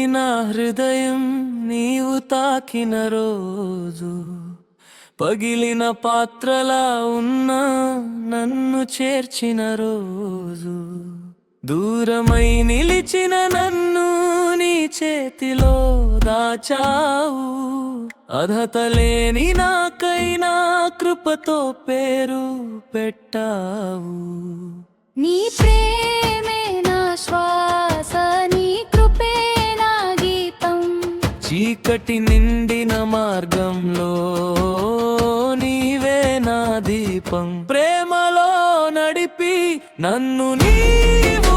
నా హృదయం నీవు తాకిన రోజు, పగిలిన పాత్రలా ఉన్నా నన్ను చేర్చిన రోజు, దూరమై నిలిచిన నన్ను నీ చేతిలో దాచావు. అర్హత లేని నాకైనా కృపతో పేరు పెట్టావు. నీ ప్రేమే నా శ్వాస, నీ కృపే నా గీతం. చీకటి నిండిన మార్గంలో నీవే నా దీపం. ప్రేమలో నడిపి నన్ను నీవు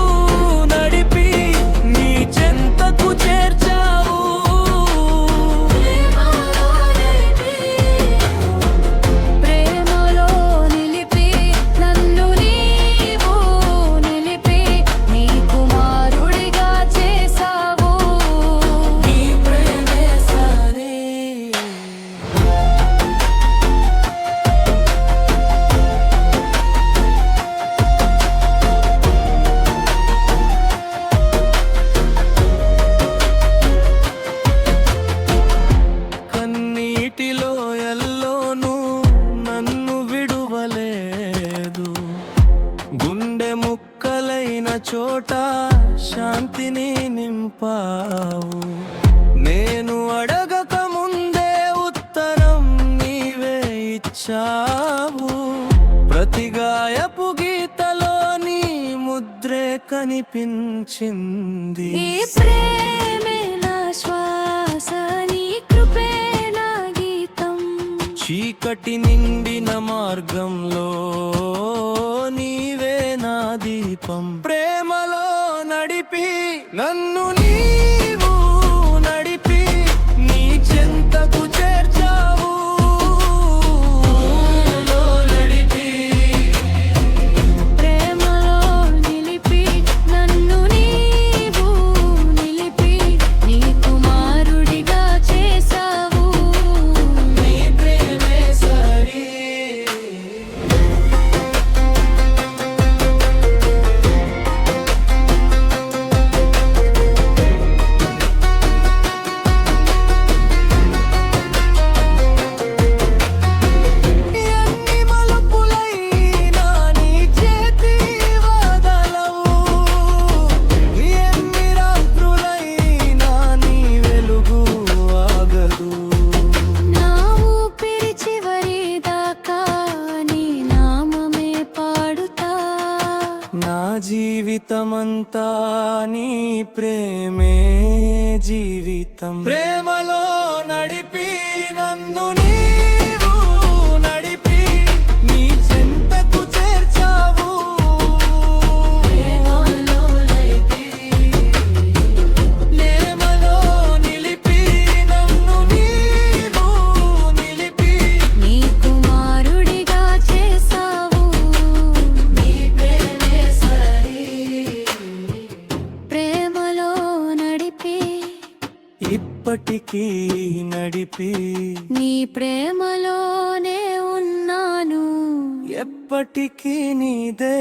నడిపి నీ చెంతకు చేర్చావు. ప్రేమలో నిలిపి నన్ను నీవు నిలిపి నీ కుమారుడిగా చేసావు. నీ ప్రేమే సరే. కన్నీటిలో ఎల్లోనూ నన్ను విడువలేదు. గుండె ముక్కలైన చోట శాంతిని నింపావు. నేను అడగక ముందే ఉత్తరం నీవే ఇచ్చావు. ప్రతి గాయపు గీతలో నీ ముద్రే కనిపించింది. ఈ ప్రేమే నా శ్వాస, నీ కృపే నా గీతం. చీకటి నిండిన మార్గంలో నీవే నా దీపం. ప్రేమలో నడిపి నన్ను నీవు నడిపి నీ చెంతకు చేర్చావు. ప్రేమలో నిలిపి నన్ను నీవు నిలిపి నీ కుమారుడిగా చేసావు. నీ ప్రేమే సరి. ఎన్ని మలుపులైనా నీ చేతి వదలవు. ఎన్ని రాత్రులైనా నీ వెలుగు ఆగదు. నా ఊపిరి చివరి దాకా నీ నామమే పాడుతా. నా జీవితమంతా నీ ప్రేమే జీవితం. ప్రేమలో నడిపి నన్ను నీవు నడిపి నీ చెంతకు చేర్చావు. ప్రేమలో నిలిపి నన్ను నీవు నిలిపి నీ కుమారుడిగా చేసావు. నీ ప్రేమే సరి. ప్రేమలో నడిపి ఇప్పటికీ నడిపి నీ ప్రేమలోనే ఉన్నాను. ఎప్పటికీ నీదే.